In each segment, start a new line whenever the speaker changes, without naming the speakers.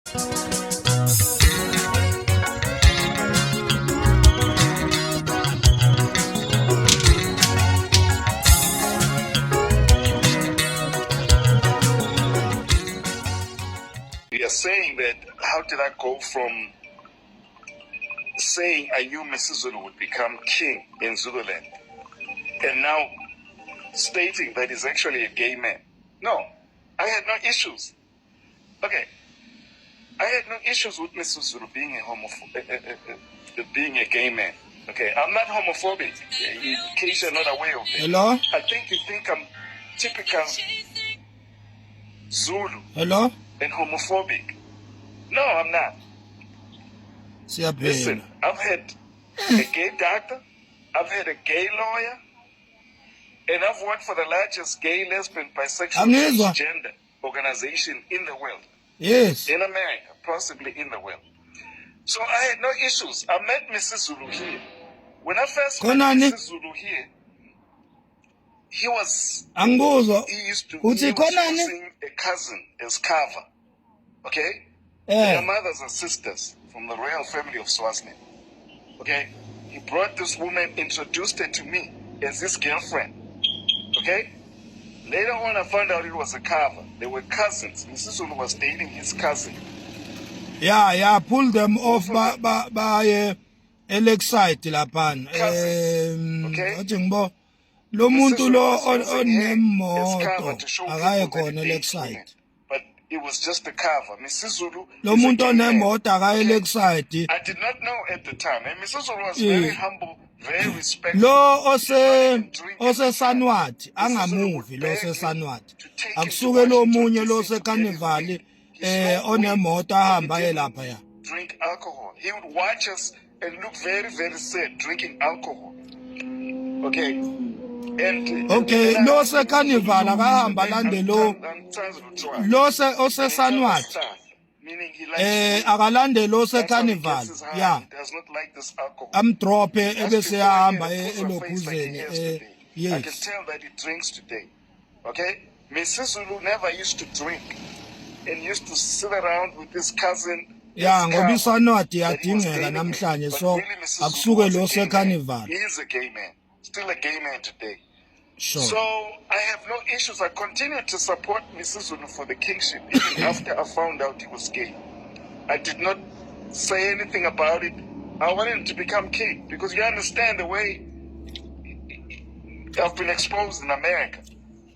We are saying that, how did I go from saying I knew Misizulu would become king in Zululand, and now stating that he's actually a gay man? No, I had no issues. Okay, I had no issues with Misizulu being being a gay man. Okay, I'm not homophobic, in case you're not aware of it.
Hello?
I think you think I'm typical Zulu.
Hello?
And homophobic. No, I'm not. Listen, I've had a gay doctor, I've had a gay lawyer, and I've worked for the largest gay, lesbian, bisexual, transgender organization in the world.
Yes.
In America, possibly in the world. So I had no issues. I met Mrs. Zulu here. When I first met Mrs. Zulu here, he used to using a cousin as cover. Okay? They are mothers and sisters from the royal family of Swaziland. Okay? He brought this woman, introduced her to me as his girlfriend. Okay? Later on, I found out it was a cover. They were cousins. Mrs. Zulu was dating his cousin.
Yeah, pull them off by Elexite laphan. Okay? Lo muntu lo onemoto akaye khona Elexite.
But it was just a cover. Mrs. Zulu.
Lo muntu onemoto akaye Elexite.
I did not know at the time. And Mrs. Zulu was very humble, very respectful.
Lo ose Sanwati angamuvi lo ose Sanwati. Akusuke lo munye lo se Carnival onemoto ahamba elapha ya.
Drink alcohol. He would watch us and look very, very sad drinking alcohol. Okay.
Okay, lo se Carnival akahamba lande lo se ose Sanwati. Akalande lo se Carnival. Yeah. I'm dropping ebese ahamba elokhuzeni. Yes.
I can tell that he drinks today. Okay? Mrs. Zulu never used to drink and used to sit around with his cousin.
Yeah, ngoba isanwadi yadingeka namhlanje so akusuke lo se Carnival.
He is a gay man. Still a gay man today.
Sure.
So I have no issues. I continue to support Mrs. Zulu for the kingship even after I found out he was gay. I did not say anything about it. I wanted him to become king because you understand the way I've been exposed in America.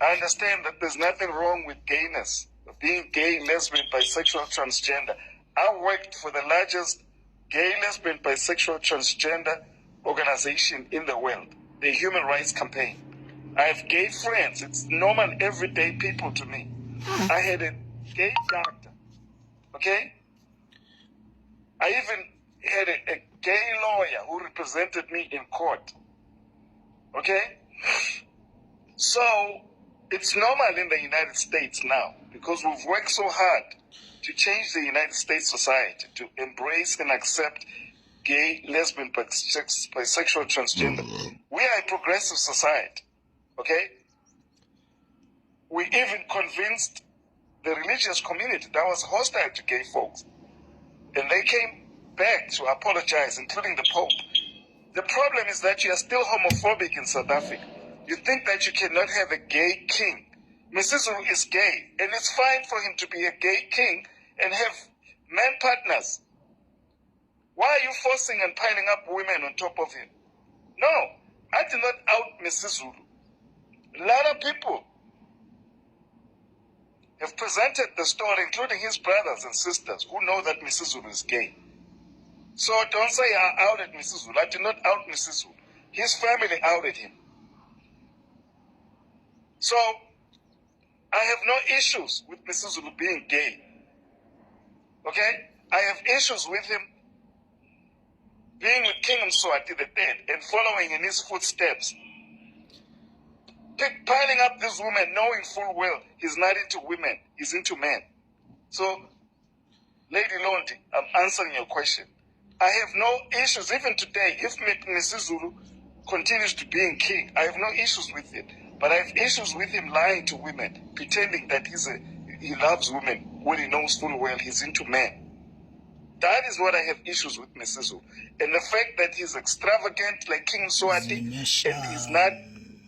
I understand that there's nothing wrong with gayness, being gay, lesbian, bisexual, transgender. I worked for the largest gay, lesbian, bisexual, transgender organization in the world, the Human Rights Campaign. I have gay friends. It's normal, everyday people to me. I had a gay doctor, okay? I even had a gay lawyer who represented me in court, okay? So it's normal in the United States now because we've worked so hard to change the United States society to embrace and accept gay, lesbian, bisexual, transgender. We are a progressive society. Okay? We even convinced the religious community that was hostile to gay folks. And they came back to apologize, including the Pope. The problem is that you are still homophobic in South Africa. You think that you cannot have a gay king. Mrs. Zulu is gay, and it's fine for him to be a gay king and have man partners. Why are you forcing and piling up women on top of him? No, I did not out Mrs. Zulu. A lot of people have presented the story, including his brothers and sisters, who know that Mrs. Zulu is gay. So don't say I outed Mrs. Zulu. I did not out Mrs. Zulu. His family outed him. So I have no issues with Mrs. Zulu being gay. Okay? I have issues with him being with King Mswati III and following in his footsteps. Piling up this woman knowing full well he's not into women, he's into men. So, Lady Londi, I'm answering your question. I have no issues, even today, if Mrs. Zulu continues to being king, I have no issues with it. But I have issues with him lying to women, pretending that he's he loves women when he knows full well he's into men. That is what I have issues with Mesizu. And the fact that he's extravagant like King Swati, and he's not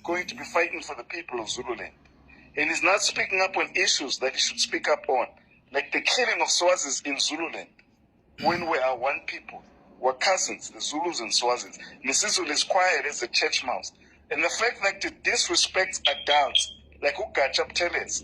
going to be fighting for the people of Zululand. And he's not speaking up on issues that he should speak up on, like the killing of Swazis in Zululand, when we are one people. We're cousins, the Zulus and Swazis. Mesizu is quiet as a church mouse. And the fact that he disrespects adults, like Ugachap Teles,